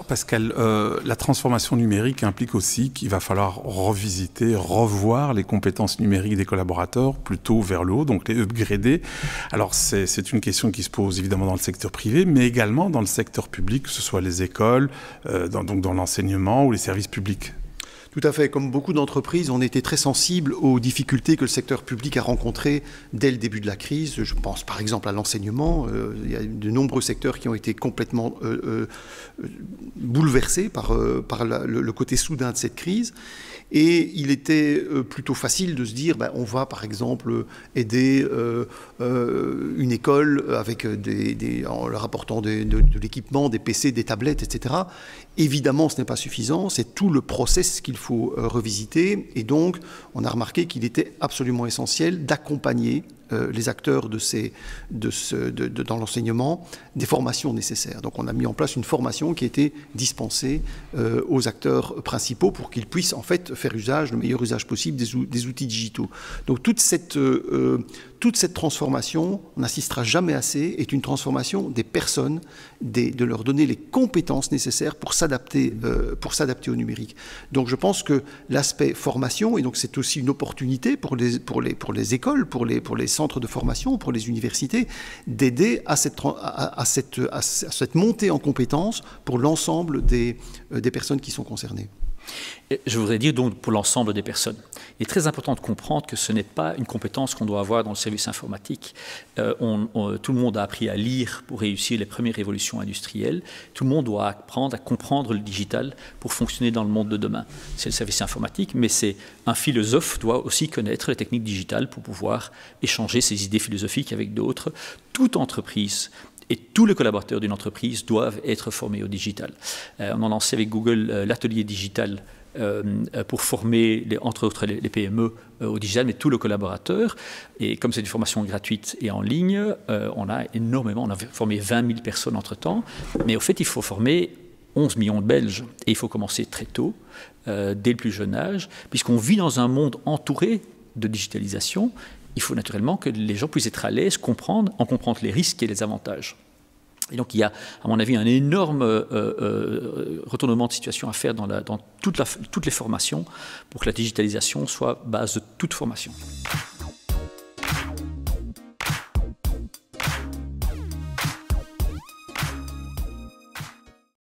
parce que la transformation numérique implique aussi qu'il va falloir revisiter, revoir les compétences numériques des collaborateurs plutôt vers le haut, donc les upgrader. Alors c'est une question qui se pose évidemment dans le secteur privé, mais également dans le secteur public, que ce soit les écoles, donc dans l'enseignement ou les services publics. Tout à fait. Comme beaucoup d'entreprises, on était très sensibles aux difficultés que le secteur public a rencontrées dès le début de la crise. Je pense par exemple à l'enseignement. Il y a de nombreux secteurs qui ont été complètement bouleversés par le côté soudain de cette crise. Et il était plutôt facile de se dire, on va par exemple aider une école avec en leur apportant de l'équipement, des PC, des tablettes, etc. Évidemment, ce n'est pas suffisant, c'est tout le process qu'il faut revisiter. Et donc, on a remarqué qu'il était absolument essentiel d'accompagner les acteurs dans l'enseignement des formations nécessaires. Donc on a mis en place une formation qui a été dispensée aux acteurs principaux pour qu'ils puissent en fait faire le meilleur usage possible des outils digitaux. Donc toute cette transformation, on n'assistera jamais assez, est une transformation des personnes, de leur donner les compétences nécessaires pour s'adapter au numérique. Donc je pense que l'aspect formation, et donc c'est aussi une opportunité pour les écoles, pour les centres de formation, pour les universités, d'aider à cette montée en compétences pour l'ensemble des personnes qui sont concernées. Je voudrais dire donc pour l'ensemble des personnes. Il est très important de comprendre que ce n'est pas une compétence qu'on doit avoir dans le service informatique. Tout le monde a appris à lire pour réussir les premières révolutions industrielles. Tout le monde doit apprendre à comprendre le digital pour fonctionner dans le monde de demain. C'est le service informatique, mais un philosophe doit aussi connaître les techniques digitales pour pouvoir échanger ses idées philosophiques avec d'autres. Toute entreprise et tous les collaborateurs d'une entreprise doivent être formés au digital. On a lancé avec Google l'atelier digital pour former, entre autres, les PME au digital, mais tous les collaborateurs. Et comme c'est une formation gratuite et en ligne, on a formé 20 000 personnes entre-temps. Mais au fait, il faut former 11 millions de Belges. Et il faut commencer très tôt, dès le plus jeune âge, puisqu'on vit dans un monde entouré de digitalisation. Il faut naturellement que les gens puissent être à l'aise, comprendre les risques et les avantages. Et donc il y a, à mon avis, un énorme retournement de situation à faire dans toutes les formations pour que la digitalisation soit base de toute formation.